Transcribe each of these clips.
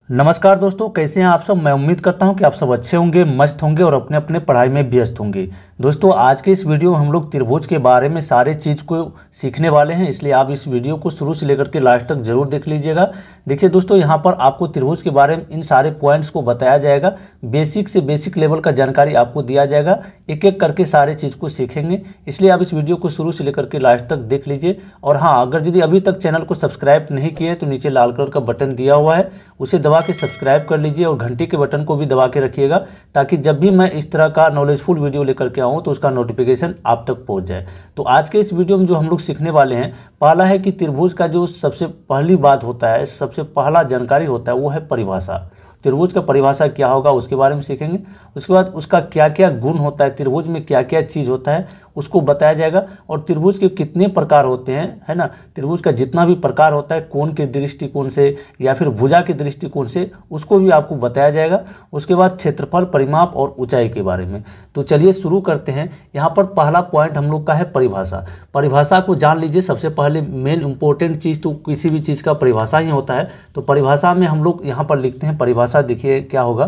नमस्कार दोस्तों, कैसे हैं आप सब। मैं उम्मीद करता हूं कि आप सब अच्छे होंगे, मस्त होंगे और अपने अपने पढ़ाई में व्यस्त होंगे। दोस्तों, आज के इस वीडियो में हम लोग त्रिभुज के बारे में सारे चीज़ को सीखने वाले हैं, इसलिए आप इस वीडियो को शुरू से लेकर के लास्ट तक जरूर देख लीजिएगा। देखिए दोस्तों, यहाँ पर आपको त्रिभुज के बारे में इन सारे पॉइंट्स को बताया जाएगा। बेसिक से बेसिक लेवल का जानकारी आपको दिया जाएगा, एक एक करके सारे चीज़ को सीखेंगे। इसलिए आप इस वीडियो को शुरू से लेकर के लास्ट तक देख लीजिए। और हाँ, अगर यदि अभी तक चैनल को सब्सक्राइब नहीं किए हैं तो नीचे लाल कलर का बटन दिया हुआ है, उसे दबा के सब्सक्राइब कर लीजिए और घंटी के बटन को भी दबा के रखिएगा, ताकि जब भी मैं इस तरह का नॉलेजफुल वीडियो लेकर के आऊँ तो उसका नोटिफिकेशन आप तक पहुँच जाए। तो आज के इस वीडियो में जो हम लोग सीखने वाले हैं, पहला है कि त्रिभुज का जो सबसे पहली बात होता है, सबसे पहला जानकारी होता है, वो है परिभाषा। त्रिभुज का परिभाषा क्या होगा उसके बारे में सीखेंगे। उसके बाद उसका क्या क्या गुण होता है, त्रिभुज में क्या क्या चीज़ होता है उसको बताया जाएगा। और त्रिभुज के कितने प्रकार होते हैं, है ना, त्रिभुज का जितना भी प्रकार होता है, कोण के दृष्टिकोण से या फिर भुजा के दृष्टिकोण से, उसको भी आपको बताया जाएगा। उसके बाद क्षेत्रफल, परिमाप और ऊंचाई के बारे में। तो चलिए शुरू करते हैं। यहाँ पर पहला पॉइंट हम लोग का है परिभाषा। परिभाषा को जान लीजिए। सबसे पहले मेन इंपॉर्टेंट चीज़ तो किसी भी चीज़ का परिभाषा ही होता है। तो परिभाषा में हम लोग यहाँ पर लिखते हैं, परिभाषा देखिए क्या होगा।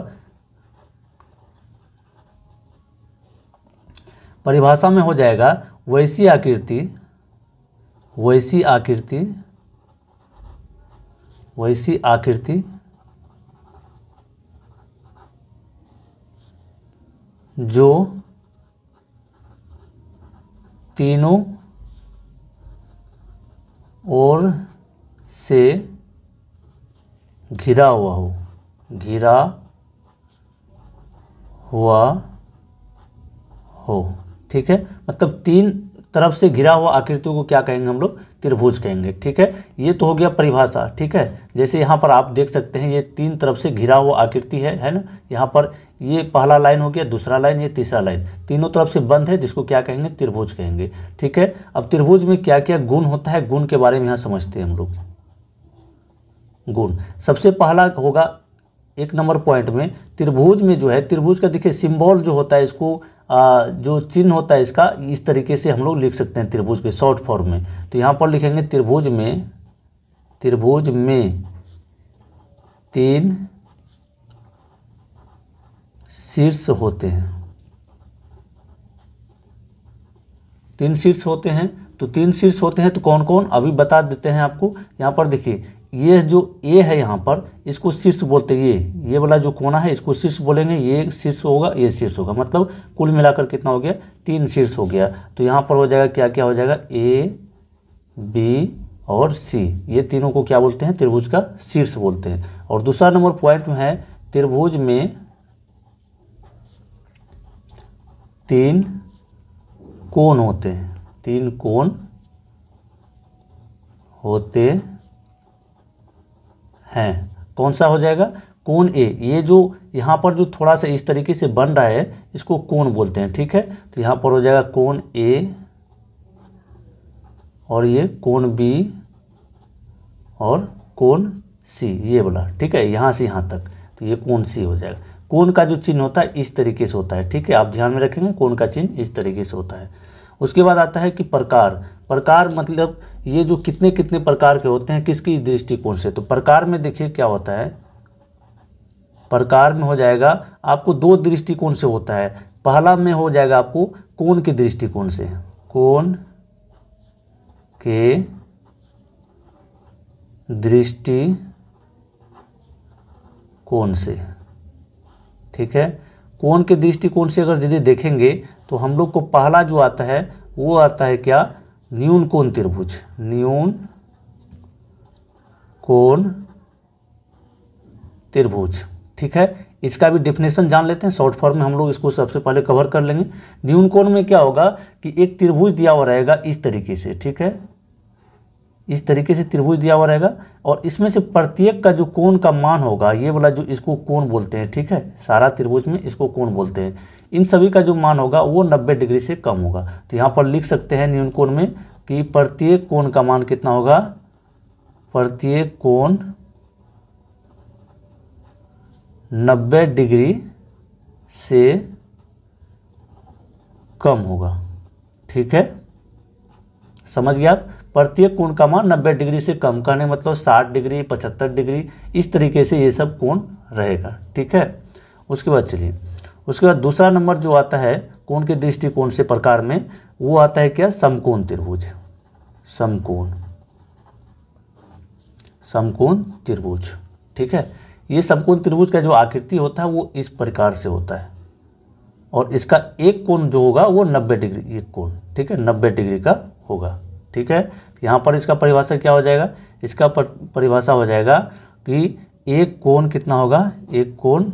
परिभाषा में हो जाएगा वैसी आकृति, वैसी आकृति, वैसी आकृति जो तीनों ओर से घिरा हुआ हो, घिरा हुआ हो। ठीक है, मतलब तीन तरफ से घिरा हुआ आकृतियों को क्या कहेंगे हम लोग, त्रिभुज कहेंगे। ठीक है, ये तो हो गया परिभाषा। ठीक है, जैसे यहाँ पर आप देख सकते हैं, ये तीन तरफ से घिरा हुआ आकृति है ना। यहाँ पर ये पहला लाइन हो गया, दूसरा लाइन, ये तीसरा लाइन, तीनों तरफ से बंद है, जिसको क्या कहेंगे, त्रिभुज कहेंगे। ठीक है, अब त्रिभुज में क्या क्या गुण होता है, गुण के बारे में यहाँ समझते हैं हम लोग। गुण सबसे पहला होगा, एक नंबर पॉइंट में, त्रिभुज में जो है, त्रिभुज का देखिए सिंबल जो होता है, इसको जो चिन्ह होता है इसका, इस तरीके से हम लोग लिख सकते हैं त्रिभुज के शॉर्ट फॉर्म में। तो यहाँ पर लिखेंगे त्रिभुज में, त्रिभुज में तीन शीर्ष होते हैं, तीन शीर्ष होते हैं। तो तीन शीर्ष होते हैं तो कौन कौन, अभी बता देते हैं आपको। यहाँ पर देखिए, ये जो ए है यहाँ पर, इसको शीर्ष बोलते हैं। ये वाला जो कोना है इसको शीर्ष बोलेंगे। ये शीर्ष होगा, ये शीर्ष होगा, मतलब कुल मिलाकर कितना हो गया, तीन शीर्ष हो गया। तो यहाँ पर हो जाएगा क्या क्या हो जाएगा, ए, बी और सी, ये तीनों को क्या बोलते हैं, त्रिभुज का शीर्ष बोलते हैं। और दूसरा नंबर पॉइंट में है, त्रिभुज में तीन कोण होते हैं, तीन कोण होते हैं। कौन सा हो जाएगा, कोण ए। ये जो यहाँ पर जो थोड़ा सा इस तरीके से बन रहा है, इसको कोण बोलते हैं। ठीक है, तो यहाँ पर हो जाएगा कोण ए, और ये कोण बी और कोण सी, ये वाला। ठीक है, यहाँ से यहाँ तक, तो ये कोण सी हो जाएगा। कोण का जो चिन्ह होता है इस तरीके से होता है। ठीक है, आप ध्यान में रखेंगे, कोण का चिन्ह इस तरीके से होता है। उसके बाद आता है कि प्रकार। प्रकार मतलब ये जो कितने कितने प्रकार के होते हैं, किसकी दृष्टिकोण से। तो प्रकार में देखिए क्या होता है, प्रकार में हो जाएगा आपको दो दृष्टिकोण से होता है। पहला में हो जाएगा आपको कोण के दृष्टिकोण से, कोण के दृष्टिकोण से। ठीक है, कोण के दृष्टिकोण से अगर यदि देखेंगे तो हम लोग को पहला जो आता है वो आता है क्या, न्यून कोण त्रिभुज, न्यून कोण त्रिभुज। ठीक है, इसका भी डेफिनेशन जान लेते हैं, शॉर्ट फॉर्म में हम लोग इसको सबसे पहले कवर कर लेंगे। न्यून कोण में क्या होगा कि एक त्रिभुज दिया हुआ रहेगा इस तरीके से। ठीक है, इस तरीके से त्रिभुज दिया हुआ रहेगा, और इसमें से प्रत्येक का जो कोण का मान होगा, ये वाला जो, इसको कोण बोलते हैं। ठीक है, सारा त्रिभुज में इसको कोण बोलते हैं। इन सभी का जो मान होगा वो 90 डिग्री से कम होगा। तो यहाँ पर लिख सकते हैं न्यून कोण में कि प्रत्येक कोण का मान कितना होगा, प्रत्येक कोण 90 डिग्री से कम होगा। ठीक है, समझ गया आप। प्रत्येक कोण का मान 90 डिग्री से कम करने, मतलब 60 डिग्री, 75 डिग्री, इस तरीके से ये सब कोण रहेगा। ठीक है, उसके बाद चलिए, उसके बाद दूसरा नंबर जो आता है कोण के दृष्टिकोण से प्रकार में, वो आता है क्या, समकोण त्रिभुज। समकोण त्रिभुज। ठीक है, ये समकोण त्रिभुज का जो आकृति होता है वो इस प्रकार से होता है, और इसका एक कोण जो होगा वो 90 डिग्री, एक कोण, ठीक है, 90 डिग्री का होगा। ठीक है, यहाँ पर इसका परिभाषा क्या हो जाएगा, इसका परिभाषा हो जाएगा कि एक कोण कितना होगा, एक कोण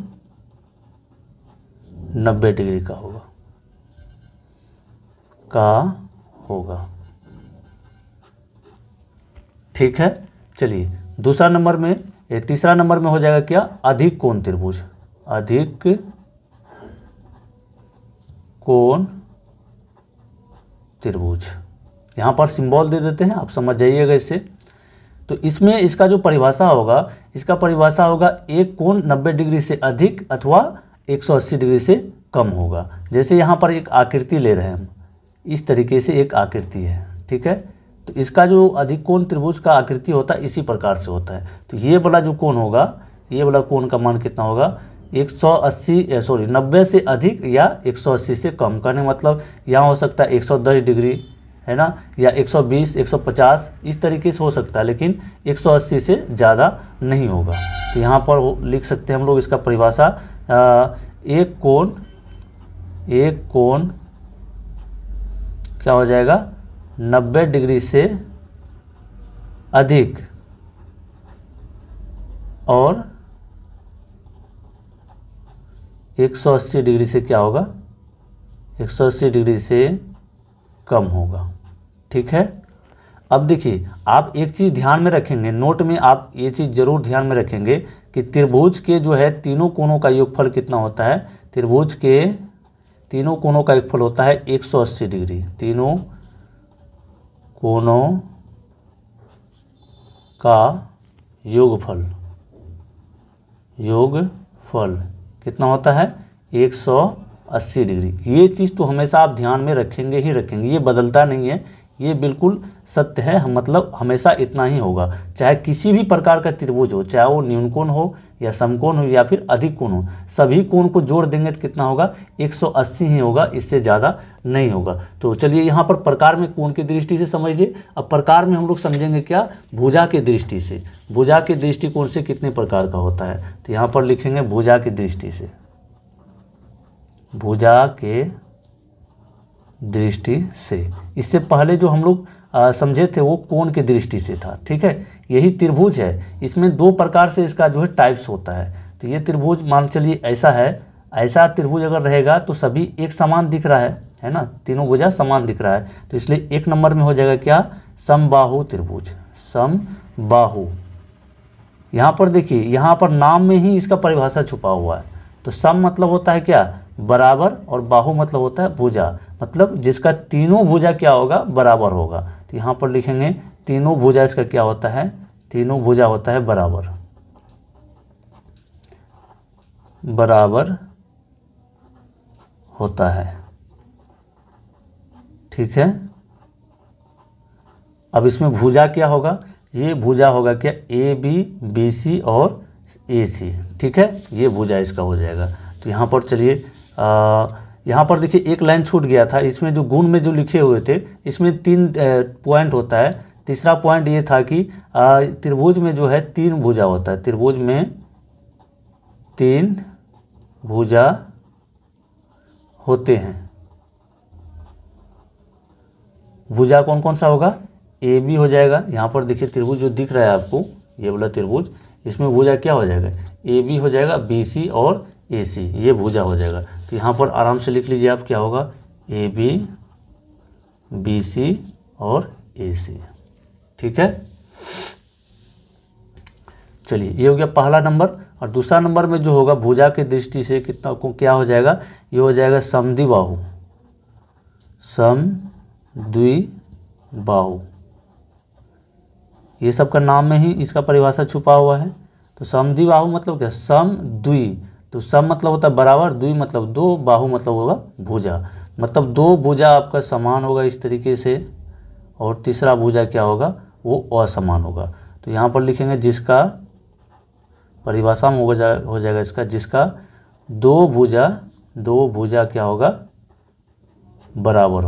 90 डिग्री का होगा। ठीक है, चलिए दूसरा नंबर में, तीसरा नंबर में हो जाएगा क्या, अधिक कोण त्रिभुज। अधिक कोण त्रिभुज, यहाँ पर सिंबल दे देते हैं, आप समझ जाइएगा इससे। तो इसमें इसका जो परिभाषा होगा, इसका परिभाषा होगा एक कोण 90 डिग्री से अधिक अथवा 180 डिग्री से कम होगा। जैसे यहाँ पर एक आकृति ले रहे हैं हम, इस तरीके से एक आकृति है। ठीक है, तो इसका जो अधिक कोण त्रिभुज का आकृति होता है इसी प्रकार से होता है। तो ये वाला जो कोण होगा, ये वाला कोण का मान कितना होगा, 90 से अधिक या 180 से कम करने, मतलब यहाँ हो सकता है 110 डिग्री, है ना, या 120, 150, इस तरीके से हो सकता है, लेकिन 180 से ज़्यादा नहीं होगा। तो यहाँ पर लिख सकते हैं हम लोग इसका परिभाषा, एक कोण क्या हो जाएगा, 90 डिग्री से अधिक और 180 डिग्री से क्या होगा, 180 डिग्री से कम होगा। ठीक है, अब देखिए आप एक चीज़ ध्यान में रखेंगे, नोट में आप ये चीज़ जरूर ध्यान में रखेंगे कि त्रिभुज के जो है तीनों कोणों का योगफल कितना होता है, त्रिभुज के तीनों कोणों का योगफल होता है 180 डिग्री। तीनों कोणों का योगफल कितना होता है, 180 डिग्री। ये चीज़ तो हमेशा आप ध्यान में रखेंगे ही रखेंगे, ये बदलता नहीं है, ये बिल्कुल सत्य है, मतलब हमेशा इतना ही होगा। चाहे किसी भी प्रकार का त्रिभुज हो, चाहे वो न्यून कोण हो या समकोण हो या फिर अधिक कोण हो, सभी कोण को जोड़ देंगे तो कितना होगा, 180 ही होगा, इससे ज़्यादा नहीं होगा। तो चलिए यहाँ पर प्रकार में कोण की दृष्टि से समझ लिए। अब प्रकार में हम लोग समझेंगे क्या, भुजा की दृष्टि से। भुजा के दृष्टिकोण से कितने प्रकार का होता है, तो यहाँ पर लिखेंगे भुजा की दृष्टि से। भुजा के दृष्टि से, इससे पहले जो हम लोग समझे थे वो कोण की दृष्टि से था। ठीक है, यही त्रिभुज है, इसमें दो प्रकार से इसका जो है टाइप्स होता है। तो ये त्रिभुज मान चलिए ऐसा है, ऐसा त्रिभुज अगर रहेगा तो सभी एक समान दिख रहा है ना, तीनों भुजा समान दिख रहा है, तो इसलिए एक नंबर में हो जाएगा क्या, समबाहु त्रिभुज। समबाहु, यहाँ पर देखिए, यहाँ पर नाम में ही इसका परिभाषा छुपा हुआ है। तो सम मतलब होता है क्या, बराबर, और बाहु मतलब होता है भुजा, मतलब जिसका तीनों भुजा क्या होगा, बराबर होगा। तो यहाँ पर लिखेंगे तीनों भुजा इसका क्या होता है, तीनों भुजा होता है बराबर होता है। ठीक है, अब इसमें भुजा क्या होगा, ये भुजा होगा क्या, AB, BC और AC। ठीक है, ये भुजा इसका हो जाएगा। तो यहाँ पर चलिए, यहाँ पर देखिए एक लाइन छूट गया था, इसमें जो गुण में जो लिखे हुए थे, इसमें 3 पॉइंट होता है। तीसरा पॉइंट ये था कि त्रिभुज में जो है 3 भुजा होता है, त्रिभुज में 3 भुजा होते हैं। भुजा कौन कौन सा होगा, AB हो जाएगा, यहाँ पर देखिए त्रिभुज जो दिख रहा है आपको, ये वाला त्रिभुज, इसमें भुजा क्या हो जाएगा, AB हो जाएगा, BC और AC, ये भुजा हो जाएगा। तो यहाँ पर आराम से लिख लीजिए आप, क्या होगा, AB, BC और AC। ठीक है, चलिए ये हो गया पहला नंबर। और दूसरा नंबर में जो होगा भुजा की दृष्टि से कितना को क्या हो जाएगा, ये हो जाएगा समद्विबाहु। समद्विबाहु, ये सब का नाम में ही इसका परिभाषा छुपा हुआ है। तो समद्विबाहु मतलब क्या, सम द्वि, तो सम मतलब होता है बराबर, द्वि मतलब 2, बाहु मतलब होगा भुजा, मतलब 2 भुजा आपका समान होगा इस तरीके से, और तीसरा भुजा क्या होगा, वो असमान होगा। तो यहाँ पर लिखेंगे जिसका, परिभाषा में हो जाएगा इसका, जिसका दो भुजा क्या होगा, बराबर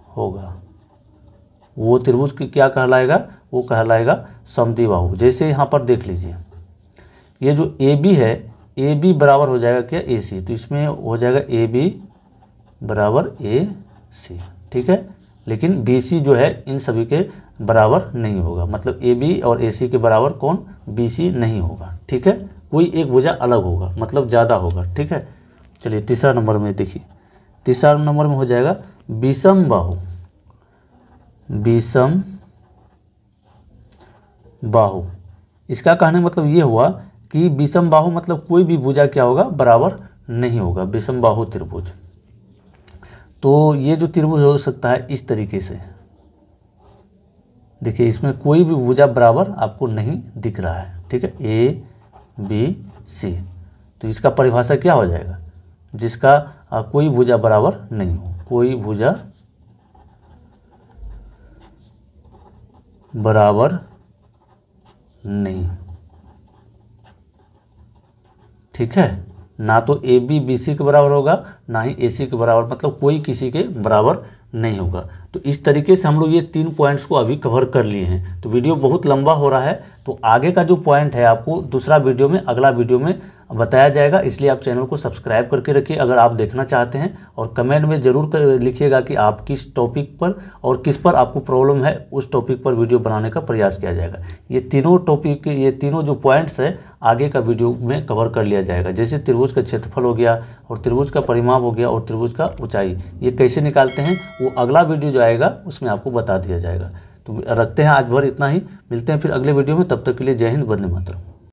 होगा, वो त्रिभुज की क्या कहलाएगा, वो कहलाएगा समद्विबाहु। जैसे यहाँ पर देख लीजिए, ये जो AB है, AB बराबर हो जाएगा क्या, AC, तो इसमें हो जाएगा AB बराबर AC, ठीक है। लेकिन BC जो है इन सभी के बराबर नहीं होगा, मतलब AB और AC के बराबर कौन, BC नहीं होगा, ठीक है। कोई एक भुजा अलग होगा, मतलब ज़्यादा होगा, ठीक है। चलिए तीसरा नंबर में देखिए, तीसरा नंबर में हो जाएगा विषम बाहु। इसका कहने मतलब ये हुआ कि विषम बाहु मतलब कोई भी भुजा क्या होगा, बराबर नहीं होगा, विषम बाहु त्रिभुज। तो ये जो त्रिभुज हो सकता है इस तरीके से, देखिए इसमें कोई भी भुजा बराबर आपको नहीं दिख रहा है, ठीक है, ABC। तो इसका परिभाषा क्या हो जाएगा, जिसका कोई भुजा बराबर नहीं हो, कोई भुजा बराबर नहीं, ठीक है। ना तो AB BC के बराबर होगा, ना ही AC के बराबर, मतलब कोई किसी के बराबर नहीं होगा। तो इस तरीके से हम लोग ये 3 पॉइंट्स को अभी कवर कर लिए हैं। तो वीडियो बहुत लंबा हो रहा है, तो आगे का जो पॉइंट है आपको दूसरा वीडियो में, अगला वीडियो में बताया जाएगा, इसलिए आप चैनल को सब्सक्राइब करके रखिए अगर आप देखना चाहते हैं। और कमेंट में ज़रूर लिखिएगा कि आप किस टॉपिक पर और किस पर आपको प्रॉब्लम है, उस टॉपिक पर वीडियो बनाने का प्रयास किया जाएगा। ये तीनों टॉपिक, ये तीनों जो पॉइंट्स है आगे का वीडियो में कवर कर लिया जाएगा। जैसे त्रिभुज का क्षेत्रफल हो गया, और त्रिभुज का परिमाप हो गया, और त्रिभुज का ऊंचाई, ये कैसे निकालते हैं वो अगला वीडियो जो आएगा उसमें आपको बता दिया जाएगा। तो रखते हैं आज भर इतना ही, मिलते हैं फिर अगले वीडियो में, तब तक के लिए जय हिंद, वंदे मातरम।